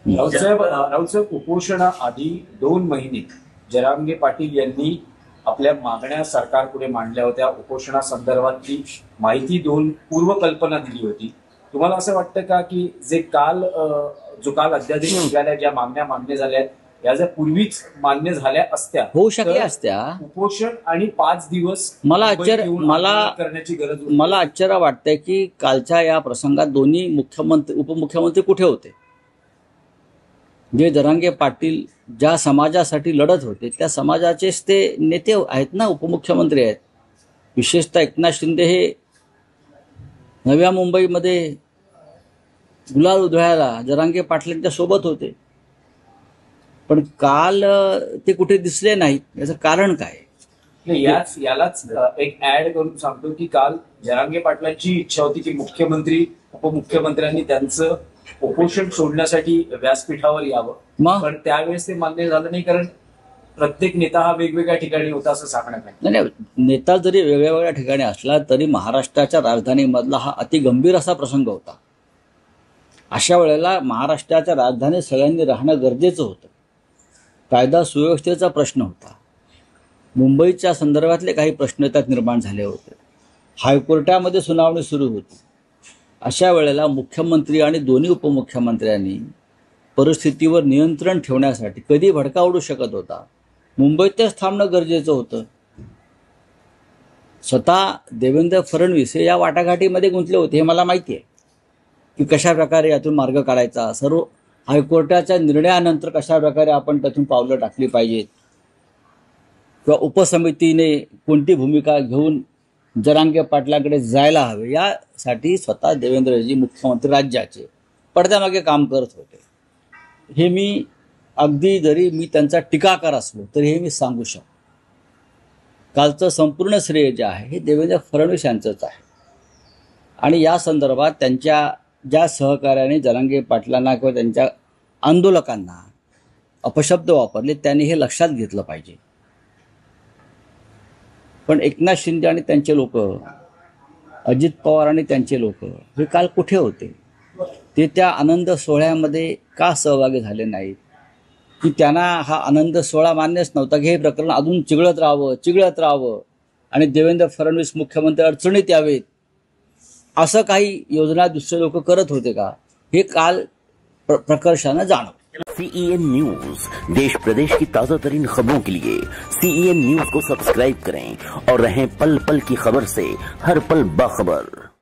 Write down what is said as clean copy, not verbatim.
राऊत साहेब, उपोषणाआधी 2 महिने जरांगे पाटील यांनी आपल्या मागण्या सरकारपुढे मांडल्या होत्या. उपोषणासंदर्भातली माहिती 2 पूर्वकल्पना दिली होती. तुम्हाला असं वाटतं का की जो काल अध्यादेश निघाल्या, ज्या मागण्या मान्य झाल्या या जर पूर्वीच मान्य झाल्या असत्या, होऊ शकल्या असत्या, उपोषण आणि 5 दिवस करण्याची गरज होती? मला आश्चर्य वाटतंय की कालच्या या प्रसंगात दोन्ही मुख्यमंत्री उपमुख्यमंत्री कुठे होते? जे जरांगे पाटील ज्या समाजासाठी लढत होते त्या समाजाचेच ते नेते आहेत ना, उपमुख्यमंत्री आहेत. विशेषतः एकनाथ शिंदे हे नव्या मुंबईमध्ये गुलाल उधळायला जरांगे पाटलांच्या सोबत होते, पण काल ते कुठे दिसले नाहीत. याचं कारण काय? यालाच एक ऍड करून सांगतो की काल जरांगे पाटलांची इच्छा होती की मुख्यमंत्री उपमुख्यमंत्र्यांनी त्यांचं उपोषण सोडण्यासाठी व्यासपीठावर यावं, पण त्यावेळेस ते मान्य झालं नाही, कारण प्रत्येक नेता हा वेगवेगळ्या ठिकाणी होता असं सांगण्यात नाही. नेता जरी वेगवेगळ्या ठिकाणी असला तरी महाराष्ट्राच्या राजधानीमधला हा अतिगंभीर असा प्रसंग होता. अशा वेळेला महाराष्ट्राच्या राजधानीत सगळ्यांनी राहणं गरजेचं होतं. कायदा सुव्यवस्थेचा प्रश्न होता. मुंबईच्या संदर्भातले काही प्रश्न त्यात निर्माण झाले होते. हायकोर्टामध्ये सुनावणी सुरू होती. अशा वेळेला मुख्यमंत्री आणि दोन्ही उपमुख्यमंत्र्यांनी परिस्थितीवर नियंत्रण ठेवण्यासाठी कधी भडका उडू शकत होता, मुंबईतच थांबणं गरजेचं होतं. स्वतः देवेंद्र फडणवीस हे या वाटाघाटीमध्ये गुंतले होते, हे मला माहिती आहे की कशा प्रकारे यातून मार्ग काढायचा, सर्व हायकोर्टाच्या निर्णयानंतर कशा प्रकारे आपण त्यातून पावलं टाकली पाहिजेत, किंवा उपसमितीने कोणती भूमिका घेऊन जरांगे पाटलांकडे जायला हवे, यासाठी स्वतः देवेंद्रजी मुख्यमंत्री राज्याचे पडद्यामागे काम करत होते. हे मी अगदी जरी मी त्यांचा टीकाकार असलो तरी हे मी सांगू शकतो. कालचं संपूर्ण श्रेय जे आहे हे देवेंद्र फडणवीस यांचंच आहे. आणि या संदर्भात त्यांच्या ज्या सहकार्याने जरांगे पाटलांना किंवा त्यांच्या आंदोलकांना अपशब्द वापरले त्यांनी हे लक्षात घेतलं पाहिजे. पण एकनाथ शिंदे आणि त्यांचे लोक, अजित पवार आणि त्यांचे लोक हे काल कुठे होते? ते त्या आनंद सोहळ्यामध्ये का सहभागी झाले नाहीत? की त्यांना हा आनंद सोहळा मान्यच नव्हता की हे प्रकरण अजून चिघळत राहावं आणि देवेंद्र फडणवीस मुख्यमंत्री अडचणीत यावेत, असं काही योजना दुसरे लोक करत होते का? हे काल प्रकर्षानं जाणवलं. CEN न्यूज, देश प्रदेश की ताजा तरीन खबरों के लिए CEN न्यूज को सब्सक्राइब करें और रहें पल पल की खबर से हर पल बाखबर.